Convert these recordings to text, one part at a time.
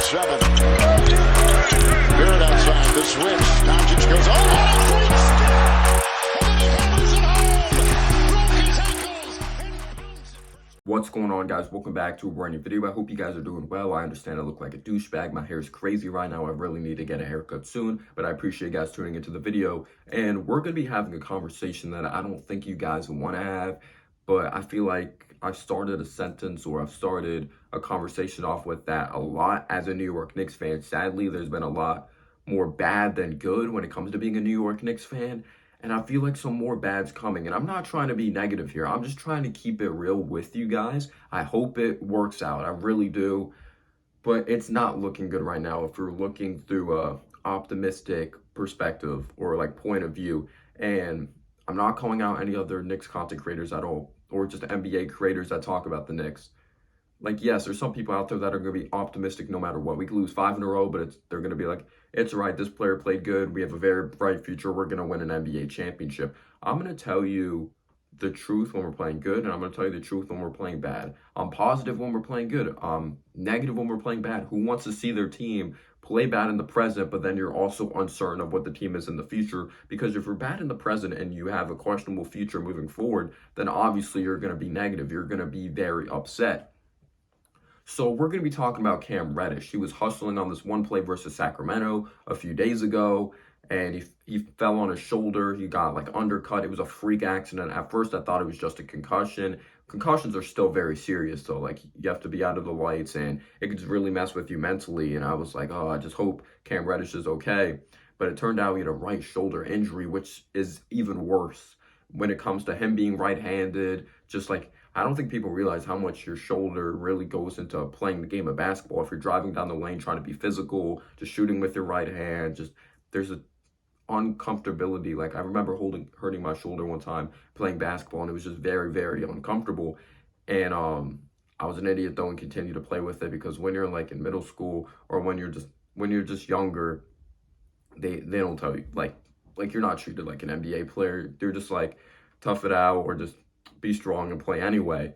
7. Barrett outside, the switch. Doncic goes, oh, what a great step! And then he hammers it home! Broke his ankles! What's going on, guys? Welcome back to a brand new video. I hope you guys are doing well. I understand I look like a douchebag. My hair is crazy right now. I really need to get a haircut soon, but I appreciate you guys tuning into the video. And we're going to be having a conversation that I don't think you guys want to have, but I feel like I've started a sentence or I've started a conversation off with that a lot as a New York Knicks fan. Sadly, there's been a lot more bad than good when it comes to being a New York Knicks fan. And I feel like some more bad's coming. And I'm not trying to be negative here. I'm just trying to keep it real with you guys. I hope it works out. I really do. But it's not looking good right now if you're looking through a optimistic perspective or like point of view. And I'm not calling out any other Knicks content creators at all, or just NBA creators that talk about the Knicks. Like, yes, there's some people out there that are going to be optimistic no matter what. We could lose 5 in a row, but they're going to be like, it's all right, this player played good. We have a very bright future. We're going to win an NBA championship. I'm going to tell you the truth when we're playing good, and I'm going to tell you the truth when we're playing bad. I'm positive when we're playing good. I'm negative when we're playing bad. Who wants to see their team play bad in the present, but then you're also uncertain of what the team is in the future? Because if you're bad in the present and you have a questionable future moving forward, then obviously you're going to be negative. You're going to be very upset. So we're going to be talking about Cam Reddish. He was hustling on this one play versus Sacramento a few days ago, and he fell on his shoulder. He got like undercut. It was a freak accident. At first, I thought it was just a concussion. Concussions are still very serious, though. Like, you have to be out of the lights, and it could really mess with you mentally. And I was like, oh, I just hope Cam Reddish is okay. But it turned out he had a right shoulder injury, which is even worse when it comes to him being right-handed. Just like, I don't think people realize how much your shoulder really goes into playing the game of basketball. If you're driving down the lane trying to be physical, just shooting with your right hand, just there's a uncomfortability. Like, I remember hurting my shoulder one time playing basketball, and it was just very, very uncomfortable. And I was an idiot though and continued to play with it, because when you're like in middle school or when you're just younger, they don't tell you like you're not treated like an NBA player. They're just like, tough it out or just be strong and play anyway.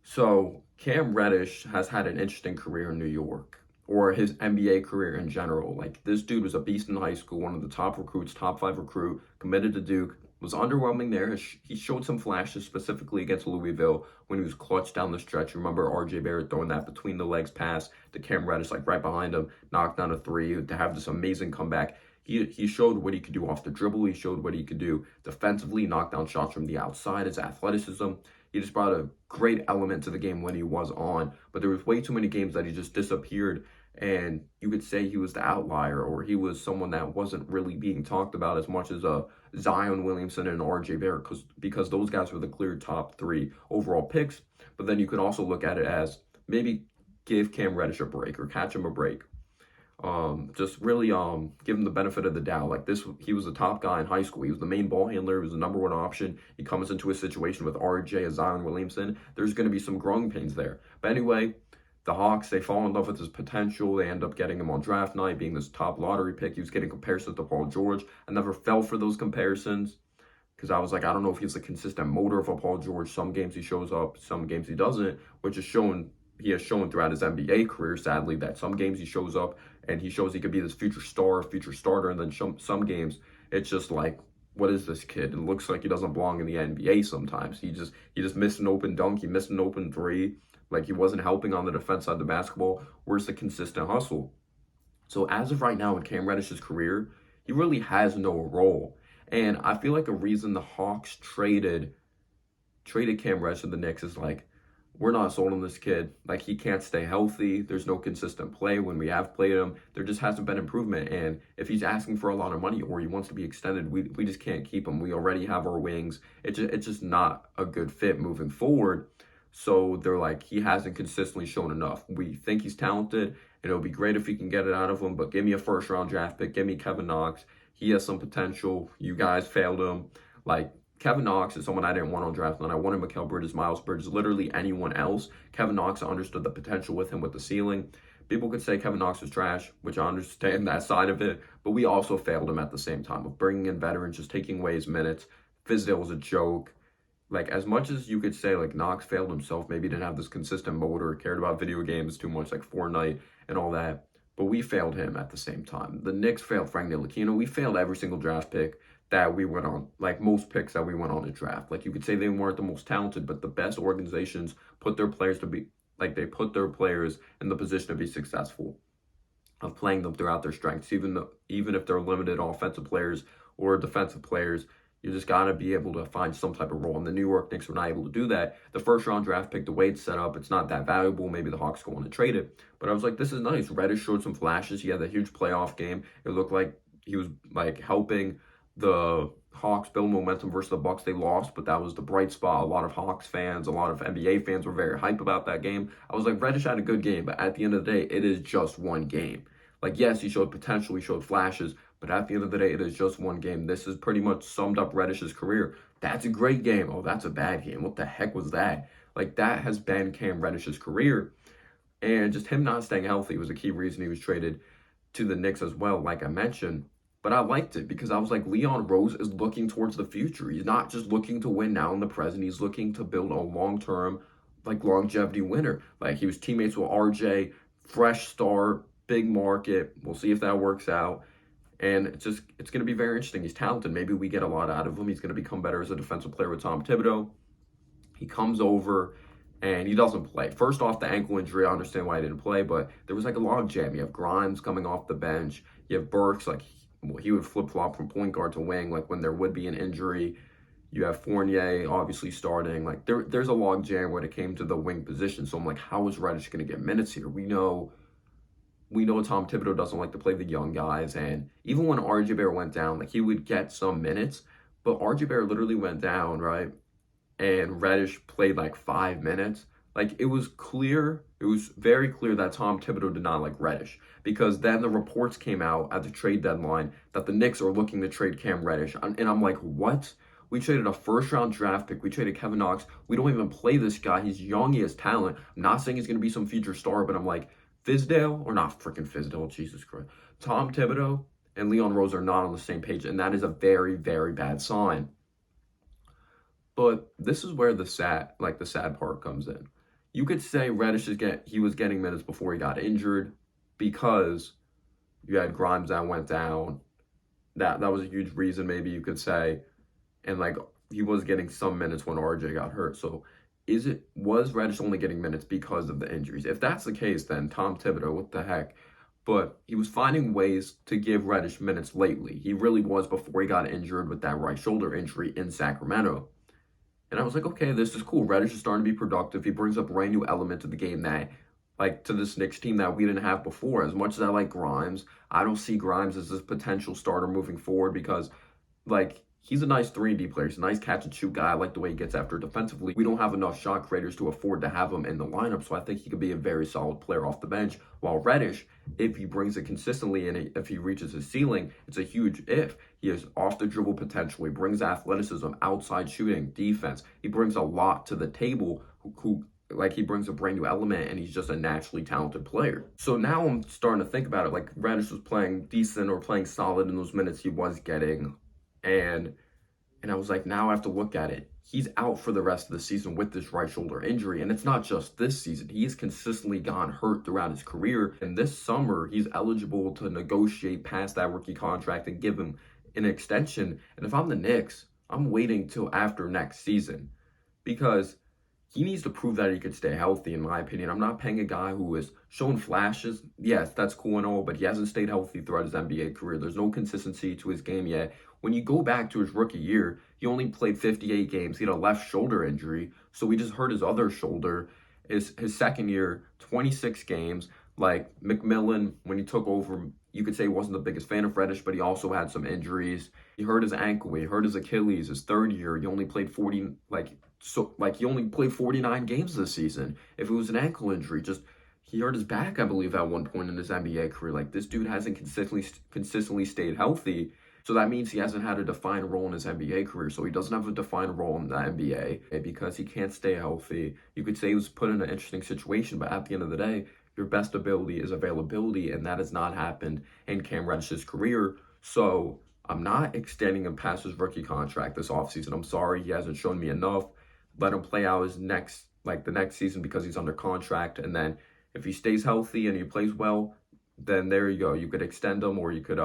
So Cam Reddish has had an interesting career in New York, or his NBA career in general. Like, this dude was a beast in high school, one of the top recruits, top 5 recruit, committed to Duke, was underwhelming there. He showed some flashes, specifically against Louisville when he was clutch down the stretch. Remember RJ Barrett throwing that between the legs pass to Cam Reddish, like right behind him, knocked down a 3 to have this amazing comeback. He showed what he could do off the dribble. He showed what he could do defensively, knock down shots from the outside, his athleticism. He just brought a great element to the game when he was on. But there was way too many games that he just disappeared. And you could say he was the outlier, or he was someone that wasn't really being talked about as much as Zion Williamson and RJ Barrett, because those guys were the clear top 3 overall picks. But then you could also look at it as maybe give Cam Reddish a break or catch him a break. Just really give him the benefit of the doubt. Like, he was the top guy in high school. He was the main ball handler. He was the #1 option. He comes into a situation with RJ and Zion Williamson. There's going to be some growing pains there. But anyway, the Hawks, they fall in love with his potential. They end up getting him on draft night, being this top lottery pick. He was getting comparisons to Paul George. I never fell for those comparisons, because I was like, I don't know if he's the consistent motor of a Paul George. Some games he shows up, some games he doesn't, which is he has shown throughout his NBA career, sadly, that some games he shows up and he shows he could be this future star, future starter, and then some games it's just like, what is this kid? It looks like he doesn't belong in the NBA sometimes. He just missed an open dunk, he missed an open 3, like he wasn't helping on the defense side of the basketball. Where's the consistent hustle? So as of right now in Cam Reddish's career, he really has no role. And I feel like a reason the Hawks traded Cam Reddish to the Knicks is like, we're not sold on this kid. Like, he can't stay healthy. There's no consistent play. When we have played him, there just hasn't been improvement. And if he's asking for a lot of money or he wants to be extended, we just can't keep him. We already have our wings. It's just not a good fit moving forward. So they're like, he hasn't consistently shown enough. We think he's talented, and it'll be great if we can get it out of him, but give me a first-round draft pick. Give me Kevin Knox. He has some potential. You guys failed him. Like, Kevin Knox is someone I didn't want on draft night. I wanted Mikal Bridges, Miles Bridges, literally anyone else. Kevin Knox, I understood the potential with him with the ceiling. People could say Kevin Knox is trash, which I understand that side of it, but we also failed him at the same time of bringing in veterans, just taking away his minutes. Fizdale was a joke. Like, as much as you could say, like, Knox failed himself, maybe didn't have this consistent motor, cared about video games too much, like Fortnite and all that, but we failed him at the same time. The Knicks failed Frank Ntilikina. We failed every single draft pick that we went on, like most picks that we went on to draft. Like you could say they weren't the most talented, but the best organizations put their players to be, like they put their players in the position to be successful, of playing them throughout their strengths, even if they're limited offensive players or defensive players. You just got to be able to find some type of role. And the New York Knicks were not able to do that. The first round draft pick, the way it's set up, it's not that valuable. Maybe the Hawks go on to trade it. But I was like, this is nice. Reddish showed some flashes. He had a huge playoff game. It looked like he was like helping the Hawks build momentum versus the Bucks. They lost, but that was the bright spot. A lot of Hawks fans, a lot of NBA fans were very hype about that game. I was like, Reddish had a good game, but at the end of the day, it is just one game. Like, yes, he showed potential, he showed flashes, but at the end of the day, it is just one game. This has pretty much summed up Reddish's career. That's a great game. Oh, that's a bad game. What the heck was that? Like, that has been Cam Reddish's career. And just him not staying healthy was a key reason he was traded to the Knicks as well, like I mentioned. But I liked it because I was like, Leon Rose is looking towards the future. He's not just looking to win now in the present. He's looking to build a long-term, like, longevity winner. Like, he was teammates with RJ, fresh start, big market. We'll see if that works out. And it's going to be very interesting. He's talented. Maybe we get a lot out of him. He's going to become better as a defensive player with Tom Thibodeau. He comes over and he doesn't play. First off, the ankle injury, I understand why he didn't play, but there was like a log jam. You have Grimes coming off the bench. You have Burks, like he would flip-flop from point guard to wing, like when there would be an injury. You have Fournier obviously starting. Like there's a log jam when it came to the wing position. So I'm like, how is Reddish going to get minutes here? We know Tom Thibodeau doesn't like to play the young guys, and even when RJ Barrett went down, like he would get some minutes, but RJ Barrett literally went down, right? And Reddish played like 5 minutes. Like it was very clear that Tom Thibodeau did not like Reddish, because then the reports came out at the trade deadline that the Knicks are looking to trade Cam Reddish. And I'm like, what? We traded a first-round draft pick. We traded Kevin Knox. We don't even play this guy. He's young. He has talent. I'm not saying he's going to be some future star, but I'm like, Jesus Christ. Tom Thibodeau and Leon Rose are not on the same page, and that is a very, very bad sign. But this is where the sad part comes in. You could say Reddish he was getting minutes before he got injured because you had Grimes that went down. That was a huge reason, maybe you could say. And like he was getting some minutes when RJ got hurt. So was Reddish only getting minutes because of the injuries? If that's the case, then Tom Thibodeau, what the heck? But he was finding ways to give Reddish minutes lately. He really was before he got injured with that right shoulder injury in Sacramento. And I was like, okay, this is cool. Reddish is starting to be productive. He brings a brand new element to the game to this Knicks team that we didn't have before. As much as I like Grimes, I don't see Grimes as this potential starter moving forward because, like, he's a nice 3-and-D player. He's a nice catch-and-shoot guy. I like the way he gets after defensively. We don't have enough shot creators to afford to have him in the lineup, so I think he could be a very solid player off the bench. While Reddish, if he brings it consistently and if he reaches his ceiling, it's a huge if. He has off-the-dribble potential. He brings athleticism, outside shooting, defense. He brings a lot to the table he brings a brand new element, and he's just a naturally talented player. So now I'm starting to think about it. Like, Reddish was playing decent or playing solid in those minutes he was getting. And I was like, now I have to look at it. He's out for the rest of the season with this right shoulder injury. And it's not just this season. He has consistently gone hurt throughout his career. And this summer, he's eligible to negotiate past that rookie contract and give him an extension. And if I'm the Knicks, I'm waiting till after next season because he needs to prove that he could stay healthy, in my opinion. I'm not paying a guy who has shown flashes. Yes, that's cool and all, but he hasn't stayed healthy throughout his NBA career. There's no consistency to his game yet. When you go back to his rookie year, he only played 58 games. He had a left shoulder injury, so he just hurt his other shoulder. His second year, 26 games. Like McMillan, when he took over, you could say he wasn't the biggest fan of Reddish, but he also had some injuries. He hurt his ankle. He hurt his Achilles. His third year, he only played he only played 49 games this season. If it was an ankle injury, he hurt his back, I believe, at one point in his NBA career. Like, this dude hasn't consistently stayed healthy. So that means he hasn't had a defined role in his NBA career. So he doesn't have a defined role in the NBA because he can't stay healthy. You could say he was put in an interesting situation, but at the end of the day, your best ability is availability, and that has not happened in Cam Reddish's career. So I'm not extending him past his rookie contract this offseason. I'm sorry, he hasn't shown me enough. Let him play out the next season because he's under contract. And then if he stays healthy and he plays well, then there you go. You could extend him, or you could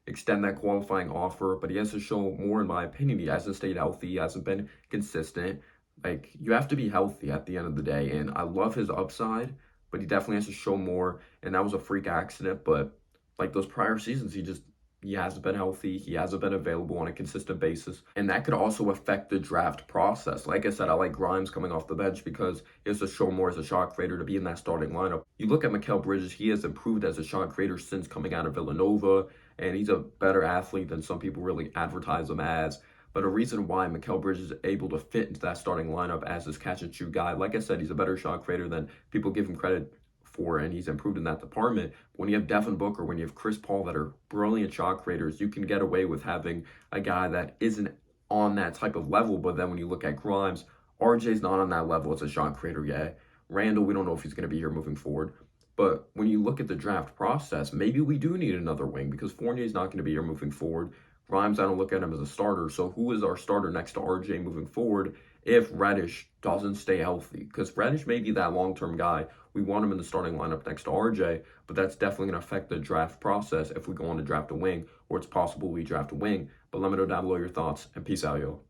extend that qualifying offer. But he has to show more, in my opinion. He hasn't stayed healthy. He hasn't been consistent. Like, you have to be healthy at the end of the day. And I love his upside, but he definitely has to show more. And that was a freak accident. But like those prior seasons, he hasn't been healthy. He hasn't been available on a consistent basis. And that could also affect the draft process. Like I said, I like Grimes coming off the bench because he has to show more as a shot creator to be in that starting lineup. You look at Mikal Bridges, he has improved as a shot creator since coming out of Villanova, and he's a better athlete than some people really advertise him as. But a reason why Mikal Bridges is able to fit into that starting lineup as this catch and shoot guy, like I said, he's a better shot creator than people give him credit for, and he's improved in that department. When you have Devin Booker, when you have Chris Paul that are brilliant shot creators, you can get away with having a guy that isn't on that type of level. But then when you look at Grimes, RJ's not on that level as a shot creator yet. Randall, we don't know if he's going to be here moving forward. But when you look at the draft process, maybe we do need another wing because Fournier's not going to be here moving forward. Grimes, I don't look at him as a starter. So who is our starter next to RJ moving forward if Reddish doesn't stay healthy? Because Reddish may be that long-term guy. We want him in the starting lineup next to RJ, but that's definitely going to affect the draft process if we go on to draft a wing, or it's possible we draft a wing. But let me know down below your thoughts, and peace out, yo.